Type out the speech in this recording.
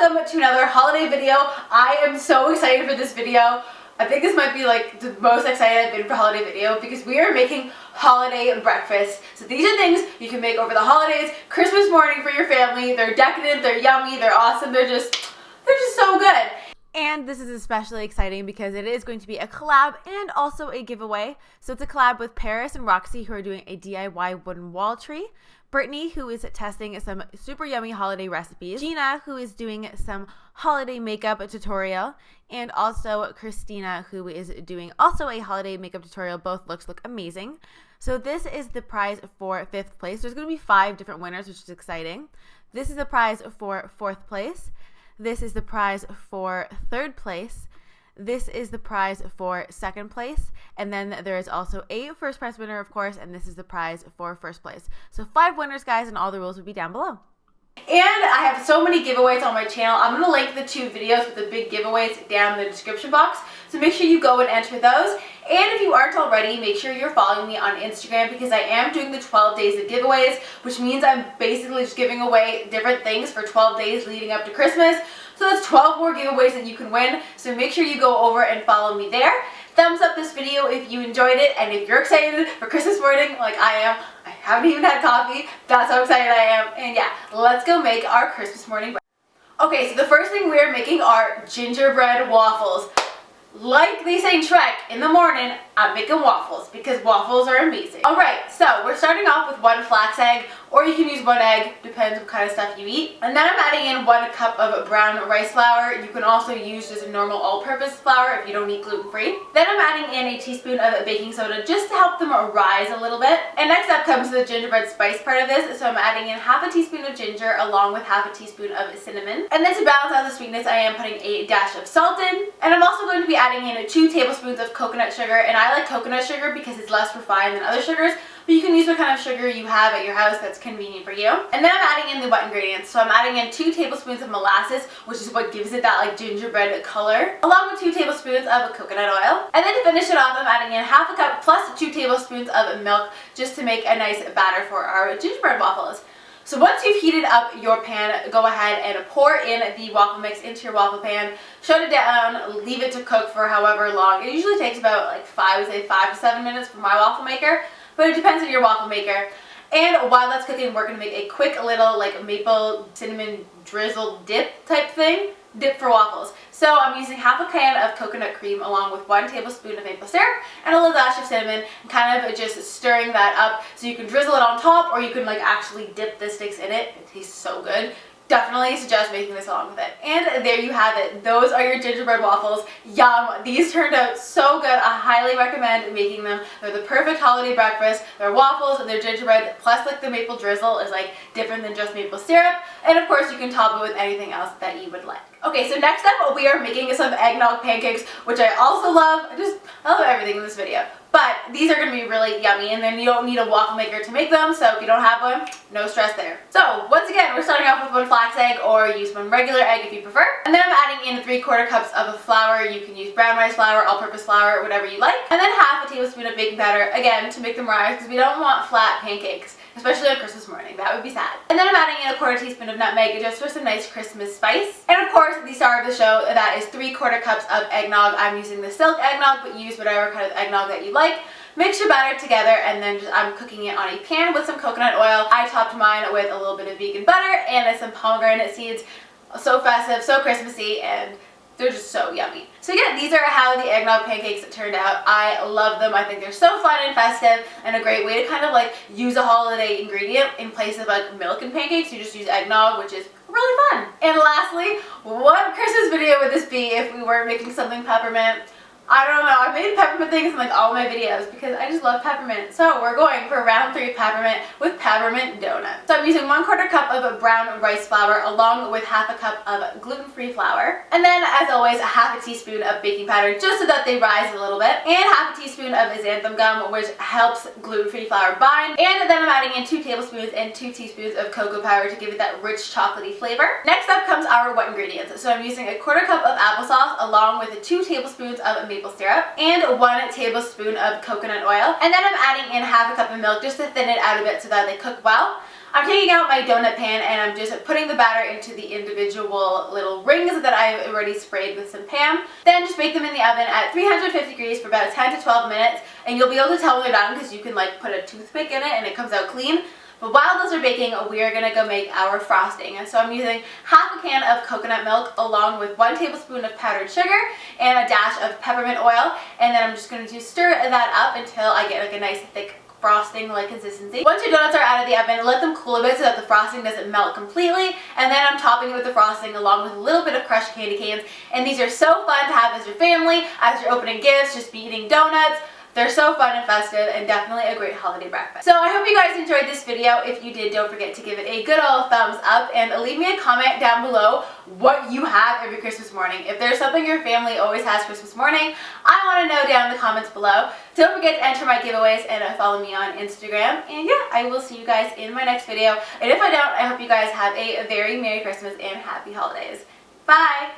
welcome to another holiday video. I am so excited for this video. I think this might be like the most excited I've been for a holiday video because we are making holiday breakfast. So these are things you can make over the holidays, Christmas morning for your family. They're decadent, they're yummy, they're awesome, they're just so good. And this is especially exciting because it is going to be a collab and also a giveaway. So it's a collab with Paris and Roxy, who are doing a DIY wooden wall tree. Brittany, who is testing some super yummy holiday recipes. Gina, who is doing some holiday makeup tutorial. And also Christina, who is doing also a holiday makeup tutorial. Both looks look amazing. So this is the prize for 5th place. There's going to be 5 different winners, which is exciting. This is the prize for 4th place. This is the prize for 3rd place. This is the prize for 2nd place. And then there is also a first prize winner, of course, and this is the prize for 1st place. So 5 winners, guys, and all the rules will be down below. And I have so many giveaways on my channel. I'm going to link the 2 videos with the big giveaways down in the description box. So make sure you go and enter those. And if you aren't already, make sure you're following me on Instagram because I am doing the 12 days of giveaways, which means I'm basically just giving away different things for 12 days leading up to Christmas. So that's 12 more giveaways that you can win. So make sure you go over and follow me there. Thumbs up this video if you enjoyed it, and if you're excited for Christmas morning like I am. I haven't even had coffee. That's how excited I am. And yeah, let's go make our Christmas morning breakfast. Okay, so the first thing we're making are gingerbread waffles. Like they say in Shrek, in the morning, I'm making waffles because waffles are amazing. Alright, so we're starting off with 1 flax egg, or you can use 1 egg, depends what kind of stuff you eat. And then I'm adding in 1 cup of brown rice flour. You can also use just a normal all-purpose flour if you don't eat gluten-free. Then I'm adding in a teaspoon of baking soda just to help them rise a little bit. And next up comes the gingerbread spice part of this, so I'm adding in half a teaspoon of ginger along with half a teaspoon of cinnamon. And then to balance out the sweetness, I am putting a dash of salt in. And I'm also going to be adding in 2 tablespoons of coconut sugar, and I like coconut sugar because it's less refined than other sugars, but you can use what kind of sugar you have at your house that's convenient for you. And then I'm adding in the wet ingredients, so I'm adding in 2 tablespoons of molasses, which is what gives it that like gingerbread color, along with 2 tablespoons of coconut oil. And then to finish it off, I'm adding in half a cup plus 2 tablespoons of milk just to make a nice batter for our gingerbread waffles. So once you've heated up your pan, go ahead and pour in the waffle mix into your waffle pan, shut it down, leave it to cook for however long. It usually takes about like 5 to 7 minutes for my waffle maker, but it depends on your waffle maker. And while that's cooking, we're going to make a quick little like maple cinnamon drizzle dip type thing, dip for waffles. So I'm using half a can of coconut cream along with 1 tablespoon of maple syrup and a little dash of cinnamon, and kind of just stirring that up so you can drizzle it on top, or you can like actually dip the sticks in it. It tastes so good. Definitely suggest making this along with it. And there you have it. Those are your gingerbread waffles. Yum! These turned out so good. I highly recommend making them. They're the perfect holiday breakfast. They're waffles and they're gingerbread, plus like the maple drizzle is like different than just maple syrup. And of course you can top it with anything else that you would like. Okay, so next up we are making some eggnog pancakes, which I also love. I love everything in this video. But these are going to be really yummy, and then you don't need a waffle maker to make them, so if you don't have one, no stress there. So once again, we're starting off with 1 flax egg, or use 1 regular egg if you prefer. And then I'm adding in 3/4 cups of flour. You can use brown rice flour, all-purpose flour, whatever you like. And then half a tablespoon of baking powder, again, to make them rise, because we don't want flat pancakes, especially on Christmas morning. That would be sad. And then I'm adding in 1/4 teaspoon of nutmeg just for some nice Christmas spice. And of course, the star of the show, that is 3/4 cups of eggnog. I'm using the silk eggnog, but use whatever kind of eggnog that you like. Mix your batter together, and then I'm cooking it on a pan with some coconut oil. I topped mine with a little bit of vegan butter and some pomegranate seeds. So festive, so Christmassy, and they're just so yummy. So yeah, these are how the eggnog pancakes turned out. I love them. I think they're so fun and festive, and a great way to kind of like use a holiday ingredient in place of like milk and pancakes. You just use eggnog, which is really fun. And lastly, what Christmas video would this be if we weren't making something peppermint? I don't know, I've made peppermint things in like all my videos because I just love peppermint. So we're going for round 3 peppermint with peppermint donuts. So I'm using 1/4 cup of brown rice flour along with half a cup of gluten-free flour. And then as always, half a teaspoon of baking powder just so that they rise a little bit. And half a teaspoon of xanthan gum, which helps gluten-free flour bind. And then I'm adding in 2 tablespoons and 2 teaspoons of cocoa powder to give it that rich chocolatey flavor. Next up comes our wet ingredients. So I'm using 1/4 cup of applesauce along with 2 tablespoons of maple syrup and 1 tablespoon of coconut oil. And then I'm adding in half a cup of milk just to thin it out a bit so that they cook well. I'm taking out my donut pan and I'm just putting the batter into the individual little rings that I've already sprayed with some Pam. Then just bake them in the oven at 350 degrees for about 10 to 12 minutes, and you'll be able to tell when they're done because you can like put a toothpick in it and it comes out clean. But while those are baking, we are going to go make our frosting. And so I'm using half a can of coconut milk along with 1 tablespoon of powdered sugar and a dash of peppermint oil. And then I'm just going to stir that up until I get like a nice thick frosting like consistency. Once your donuts are out of the oven, let them cool a bit so that the frosting doesn't melt completely, and then I'm topping it with the frosting along with a little bit of crushed candy canes. And these are so fun to have as your family, as you're opening gifts, just be eating donuts. They're so fun and festive and definitely a great holiday breakfast. So I hope you guys enjoyed this video. If you did, don't forget to give it a good old thumbs up and leave me a comment down below what you have every Christmas morning. If there's something your family always has Christmas morning, I want to know down in the comments below. Don't forget to enter my giveaways and follow me on Instagram. And yeah, I will see you guys in my next video. And if I don't, I hope you guys have a very Merry Christmas and Happy Holidays. Bye!